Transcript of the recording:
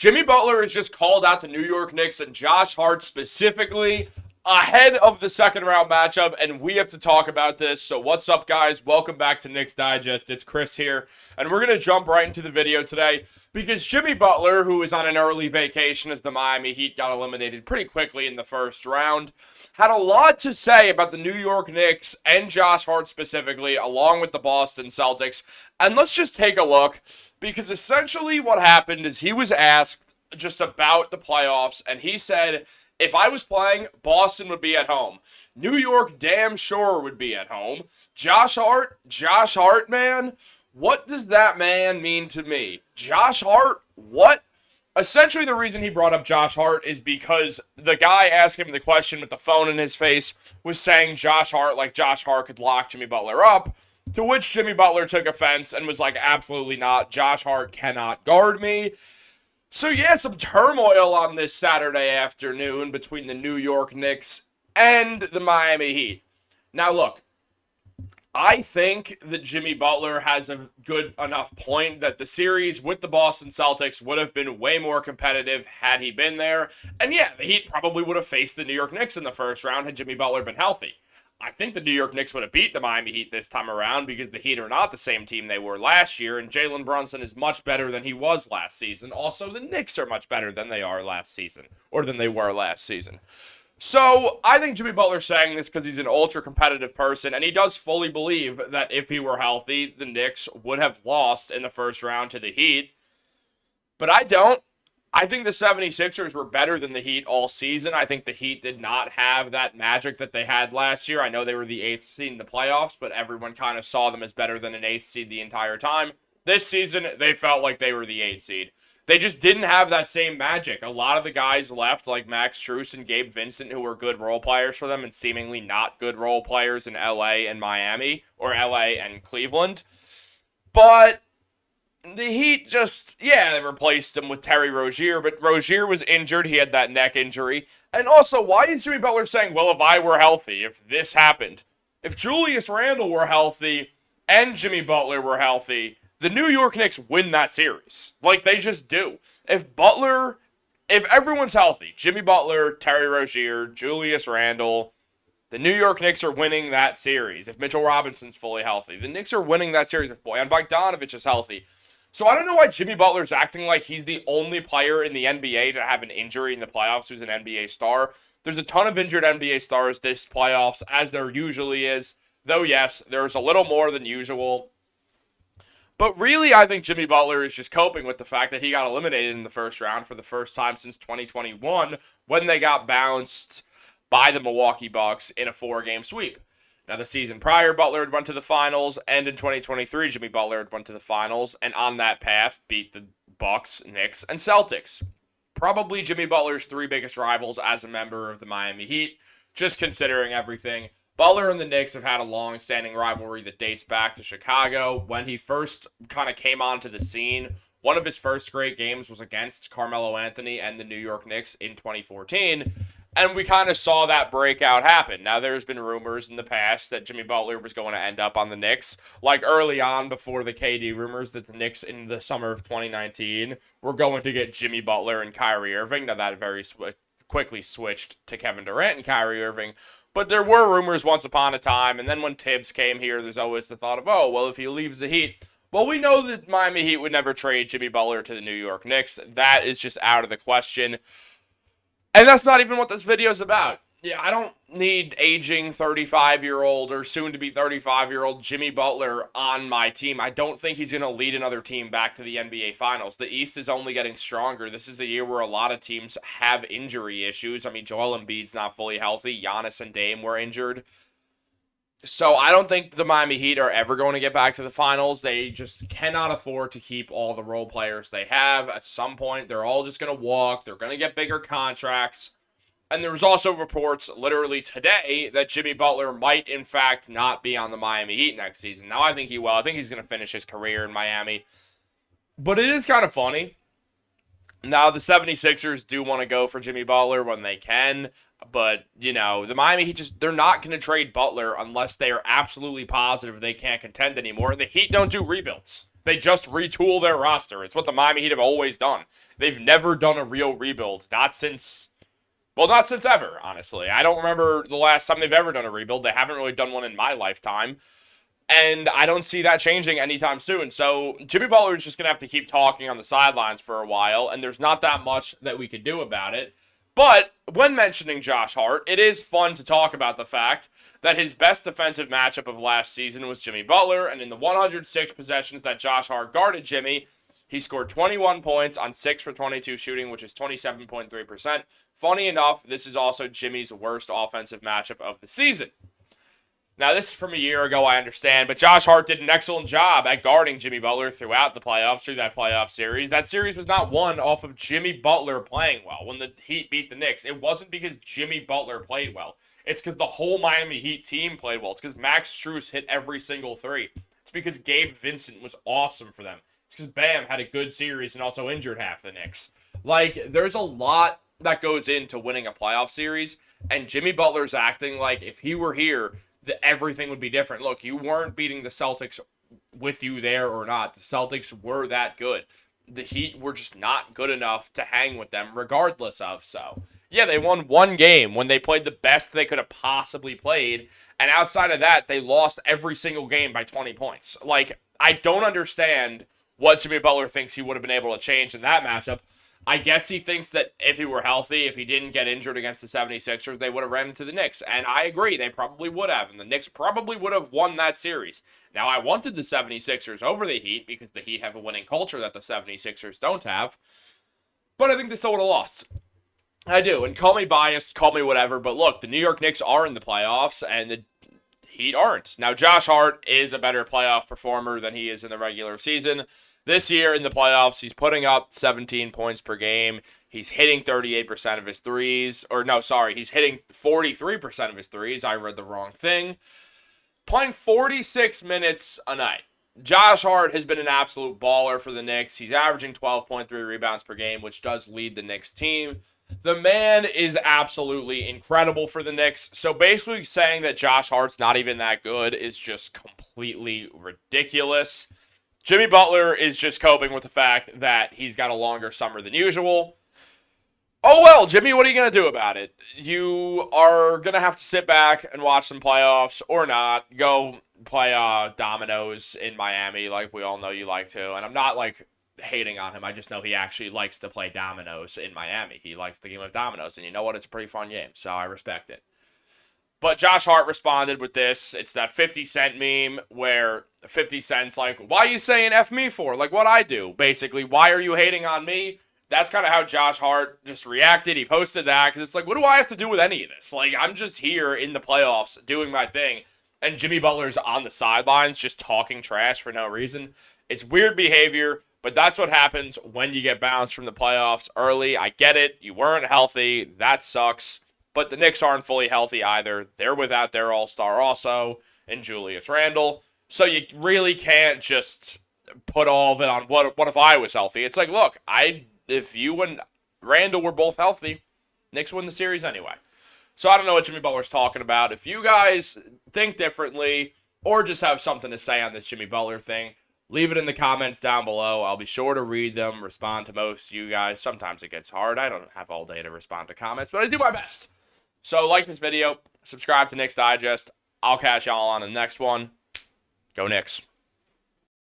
Jimmy Butler has just called out the New York Knicks and Josh Hart specifically ahead of the second round matchup, and we have to talk about this. So what's up, guys? Welcome back to Knicks Digest. It's Chris here, and we're going to jump right into the video today because Jimmy Butler, who is on an early vacation as the Miami Heat got eliminated pretty quickly in the first round, had a lot to say about the New York Knicks and Josh Hart specifically, along with the Boston Celtics. And let's just take a look, because essentially what happened is he was asked just about the playoffs, and he said, if I was playing, Boston would be at home. New York damn sure would be at home. Josh Hart, man, what does that man mean to me? Josh Hart, what? Essentially, the reason he brought up Josh Hart is because the guy asking him the question with the phone in his face was saying Josh Hart, like Josh Hart could lock Jimmy Butler up, to which Jimmy Butler took offense and was like, absolutely not. Josh Hart cannot guard me. So yeah, some turmoil on this Saturday afternoon between the New York Knicks and the Miami Heat. Now look, I think that Jimmy Butler has a good enough point that the series with the Boston Celtics would have been way more competitive had he been there. And yeah, the Heat probably would have faced the New York Knicks in the first round had Jimmy Butler been healthy. I think the New York Knicks would have beat the Miami Heat this time around because the Heat are not the same team they were last year, and Jalen Brunson is much better than he was last season. Also, the Knicks are much better than they are last season, or than they were last season. So, I think Jimmy Butler's saying this because he's an ultra-competitive person, and he does fully believe that if he were healthy, the Knicks would have lost in the first round to the Heat. But I don't. I think the 76ers were better than the Heat all season. I think the Heat did not have that magic that they had last year. I know they were the 8th seed in the playoffs, but everyone kind of saw them as better than an 8th seed the entire time. This season, they felt like they were the 8th seed. They just didn't have that same magic. A lot of the guys left, like Max Strus and Gabe Vincent, who were good role players for them and seemingly not good role players in LA and Miami, or LA and Cleveland. But the Heat just, they replaced him with Terry Rozier, but Rozier was injured. He had that neck injury. And also, why is Jimmy Butler saying, well, if I were healthy, if this happened? If Julius Randle were healthy and Jimmy Butler were healthy, the New York Knicks win that series. Like, they just do. If everyone's healthy, Jimmy Butler, Terry Rozier, Julius Randle, the New York Knicks are winning that series. If Mitchell Robinson's fully healthy, the Knicks are winning that series. If Bojan Bogdanovic is healthy. So I don't know why Jimmy Butler's acting like he's the only player in the NBA to have an injury in the playoffs who's an NBA star. There's a ton of injured NBA stars this playoffs, as there usually is. Though, yes, there's a little more than usual. But really, I think Jimmy Butler is just coping with the fact that he got eliminated in the first round for the first time since 2021 when they got bounced by the Milwaukee Bucks in a 4-game sweep. Now, the season prior, Butler had went to the finals, and in 2023, Jimmy Butler had went to the finals, and on that path, beat the Bucks, Knicks, and Celtics. Probably Jimmy Butler's 3 biggest rivals as a member of the Miami Heat, just considering everything. Butler and the Knicks have had a long-standing rivalry that dates back to Chicago. When he first kind of came onto the scene, one of his first great games was against Carmelo Anthony and the New York Knicks in 2014, and we kind of saw that breakout happen. Now, there's been rumors in the past that Jimmy Butler was going to end up on the Knicks. Like early on before the KD rumors that the Knicks in the summer of 2019 were going to get Jimmy Butler and Kyrie Irving. Now, that very quickly switched to Kevin Durant and Kyrie Irving. But there were rumors once upon a time. And then when Tibbs came here, there's always the thought of, oh, well, if he leaves the Heat. Well, we know that Miami Heat would never trade Jimmy Butler to the New York Knicks. That is just out of the question. And that's not even what this video is about. Yeah, I don't need aging 35-year-old or soon-to-be 35-year-old Jimmy Butler on my team. I don't think he's going to lead another team back to the NBA Finals. The East is only getting stronger. This is a year where a lot of teams have injury issues. I mean, Joel Embiid's not fully healthy. Giannis and Dame were injured. So I don't think the Miami Heat are ever going to get back to the finals. They just cannot afford to keep all the role players they have. At some point, they're all just going to walk. They're going to get bigger contracts. And there was also reports literally today that Jimmy Butler might, in fact, not be on the Miami Heat next season. Now, I think he will. I think he's going to finish his career in Miami. But it is kind of funny. Now, the 76ers do want to go for Jimmy Butler when they can. But, the Miami Heat they're not going to trade Butler unless they are absolutely positive they can't contend anymore. The Heat don't do rebuilds. They just retool their roster. It's what the Miami Heat have always done. They've never done a real rebuild. Not since ever, honestly. I don't remember the last time they've ever done a rebuild. They haven't really done one in my lifetime. And I don't see that changing anytime soon. So Jimmy Butler is just going to have to keep talking on the sidelines for a while, and there's not that much that we could do about it. But when mentioning Josh Hart, it is fun to talk about the fact that his best defensive matchup of last season was Jimmy Butler, and in the 106 possessions that Josh Hart guarded Jimmy, he scored 21 points on 6 for 22 shooting, which is 27.3%. Funny enough, this is also Jimmy's worst offensive matchup of the season. Now, this is from a year ago, I understand, but Josh Hart did an excellent job at guarding Jimmy Butler throughout the playoffs, through that playoff series. That series was not won off of Jimmy Butler playing well. When the Heat beat the Knicks, it wasn't because Jimmy Butler played well. It's because the whole Miami Heat team played well. It's because Max Strus hit every single three. It's because Gabe Vincent was awesome for them. It's because Bam had a good series and also injured half the Knicks. Like, there's a lot that goes into winning a playoff series, and Jimmy Butler's acting like if he were here, everything would be different. Look, you weren't beating the Celtics with you there or not. The Celtics were that good. The Heat were just not good enough to hang with them regardless of. So, yeah, they won one game when they played the best they could have possibly played. And outside of that, they lost every single game by 20 points. Like, I don't understand what Jimmy Butler thinks he would have been able to change in that matchup. I guess he thinks that if he were healthy, if he didn't get injured against the 76ers, they would have ran into the Knicks. And I agree, they probably would have. And the Knicks probably would have won that series. Now, I wanted the 76ers over the Heat because the Heat have a winning culture that the 76ers don't have. But I think they still would have lost. I do. And call me biased, call me whatever. But look, the New York Knicks are in the playoffs, and the Heat aren't. Now, Josh Hart is a better playoff performer than he is in the regular season. This year in the playoffs, he's putting up 17 points per game. He's hitting 38% of his threes. He's hitting 43% of his threes. I read the wrong thing. Playing 46 minutes a night. Josh Hart has been an absolute baller for the Knicks. He's averaging 12.3 rebounds per game, which does lead the Knicks team. The man is absolutely incredible for the Knicks. So basically saying that Josh Hart's not even that good is just completely ridiculous. Jimmy Butler is just coping with the fact that he's got a longer summer than usual. Oh well, Jimmy, what are you going to do about it? You are going to have to sit back and watch some playoffs or not. Go play dominoes in Miami like we all know you like to. And I'm not like hating on him. I just know he actually likes to play dominoes in Miami. He likes the game of dominoes. And you know what? It's a pretty fun game. So I respect it. But Josh Hart responded with this. It's that 50 Cent meme where 50 Cent's like, why are you saying F me for? Like what I do, basically. Why are you hating on me? That's kind of how Josh Hart just reacted. He posted that because it's like, what do I have to do with any of this? Like, I'm just here in the playoffs doing my thing. And Jimmy Butler's on the sidelines just talking trash for no reason. It's weird behavior, but that's what happens when you get bounced from the playoffs early. I get it. You weren't healthy. That sucks. But the Knicks aren't fully healthy either. They're without their all-star also in Julius Randle. So you really can't just put all of it on what if I was healthy. It's like, look, if you and Randle were both healthy, Knicks win the series anyway. So I don't know what Jimmy Butler's talking about. If you guys think differently or just have something to say on this Jimmy Butler thing, leave it in the comments down below. I'll be sure to read them, respond to most of you guys. Sometimes it gets hard. I don't have all day to respond to comments, but I do my best. So like this video, subscribe to Knicks Digest. I'll catch y'all on the next one. Go Knicks.